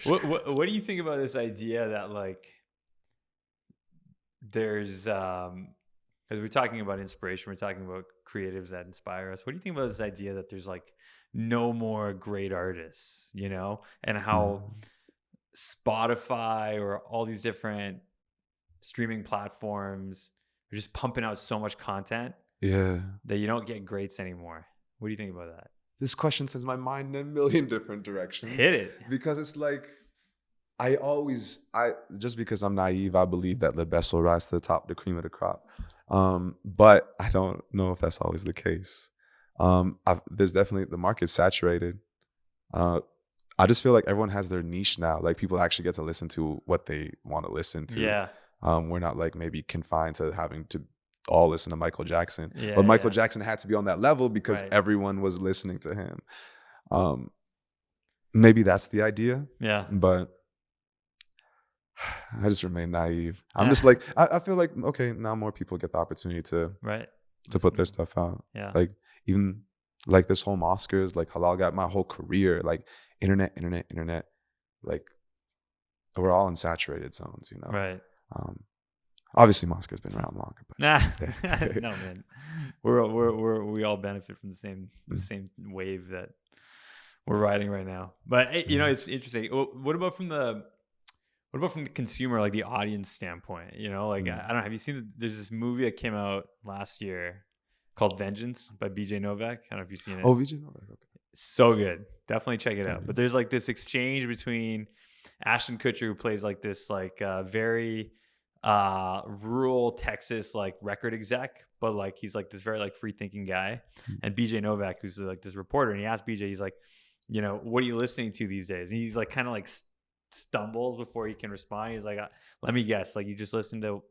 What do you think about this idea that like there's because we're talking about inspiration, we're talking about creatives that inspire us. What do you think about this idea that there's like no more great artists, you know, and how Mm. Spotify or all these different streaming platforms are just pumping out so much content Yeah. that you don't get greats anymore? What do you think about that? This question sends my mind in a million different directions Hit it. because it's like I just because I'm naive, I believe that the best will rise to the top, the cream of the crop. But I don't know if that's always the case. There's definitely the market's saturated. Uh, I just feel like everyone has their niche now. Like people actually get to listen to what they want to listen to. Yeah. We're not like maybe confined to having to all listen to Michael Jackson. Yeah. But Michael Yeah. Jackson had to be on that level because Right. everyone was listening to him. Maybe that's the idea, Yeah. but I just remain naive. I'm just like, I feel like, okay, now more people get the opportunity to Right. put their stuff out. Yeah. Like even like this whole Mosquers, like Halal got my whole career, like internet. Like we're all in saturated zones, you know? Right. Obviously Mosquers been around longer, but Nah. No, man. We all benefit from the same wave that we're riding right now. But you know, it's interesting. What about from the consumer, like the audience standpoint? You know, like I don't know. Have you seen? There's this movie that came out last year called Vengeance by BJ Novak. I don't know if you've seen it. Oh, VJ Novak. Okay. So good. Definitely check it out. But there's like this exchange between Ashton Kutcher, who plays like this like very rural Texas like record exec, but like he's like this very like free thinking guy, and BJ Novak, who's like this reporter, and he asked BJ, he's like, you know, what are you listening to these days? And he's like kind of like stumbles before he can respond. He's like, let me guess, like you just listen to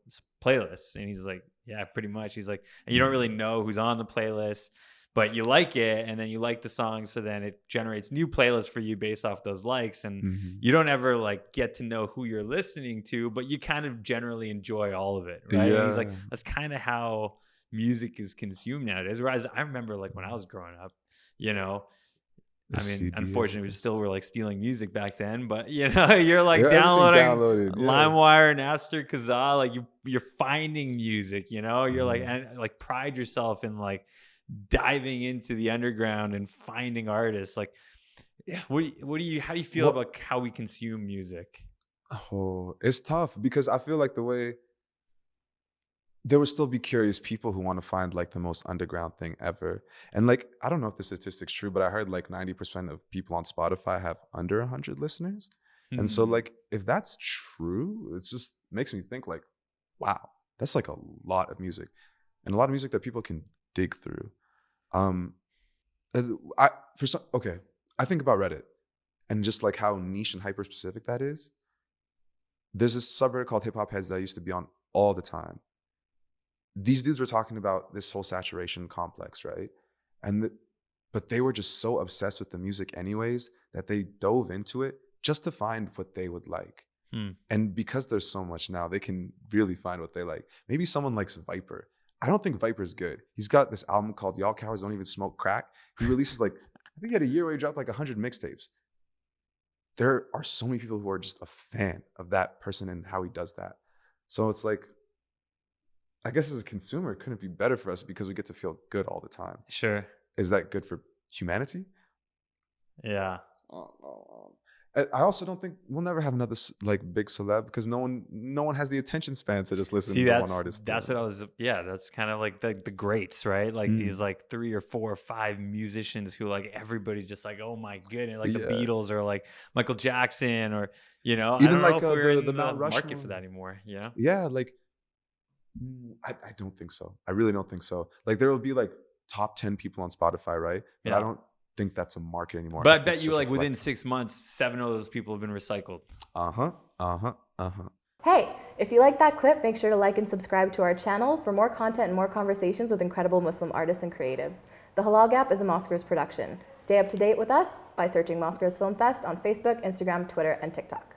playlists? And he's like, yeah, pretty much. He's like, and you don't really know who's on the playlist, but you like it, and then you like the song, so then it generates new playlists for you based off those likes, and you don't ever like get to know who you're listening to, but you kind of generally enjoy all of it, right? Yeah. And he's like, that's kind of how music is consumed nowadays. Whereas I remember like when I was growing up, you know, I mean, unfortunately, we still were like stealing music back then, but you know, you're like downloading LimeWire, Napster, Kazaa, like you're finding music, you know, you're like, and like pride yourself in like diving into the underground and finding artists. Like, how do you feel about how we consume music? Oh, it's tough because I feel like there will still be curious people who want to find like the most underground thing ever. And like, I don't know if the statistic's true, but I heard like 90% of people on Spotify have under 100 listeners. And so like, if that's true, it's just makes me think like, wow, that's like a lot of music, and a lot of music that people can dig through. I think about Reddit and just like how niche and hyper specific that is. There's this subreddit called Hip Hop Heads that I used to be on all the time. These dudes were talking about this whole saturation complex, right? But they were just so obsessed with the music anyways that they dove into it just to find what they would like. And because there's so much now, they can really find what they like. Maybe someone likes Viper. I don't think Viper's good. He's got this album called Y'all Cowards Don't Even Smoke Crack. He releases like, I think he had a year where he dropped like 100 mixtapes. There are so many people who are just a fan of that person and how he does that. So it's like, I guess as a consumer, it couldn't be better for us because we get to feel good all the time. Sure. Is that good for humanity? Yeah. I also don't think we'll never have another like big celeb because no one has the attention span to just listen to one artist. That's what I was. Yeah, that's kind of like the greats, right? Like these like 3 or 4 or 5 musicians who like everybody's just like, oh my goodness, like the Beatles or like Michael Jackson or you know, even I like don't know if we're in the Mount Rushmore market for that anymore. You know? Yeah, like I don't think so. I really don't think so. Like there will be like top 10 people on Spotify, right? But I don't think that's a market anymore. But I bet you like within 6 months, 7 of those people have been recycled. Hey, if you like that clip, make sure to like and subscribe to our channel for more content and more conversations with incredible Muslim artists and creatives. The Halal Gap is a Mosquers production. Stay up to date with us by searching Mosquers Film Fest on Facebook, Instagram, Twitter, and TikTok.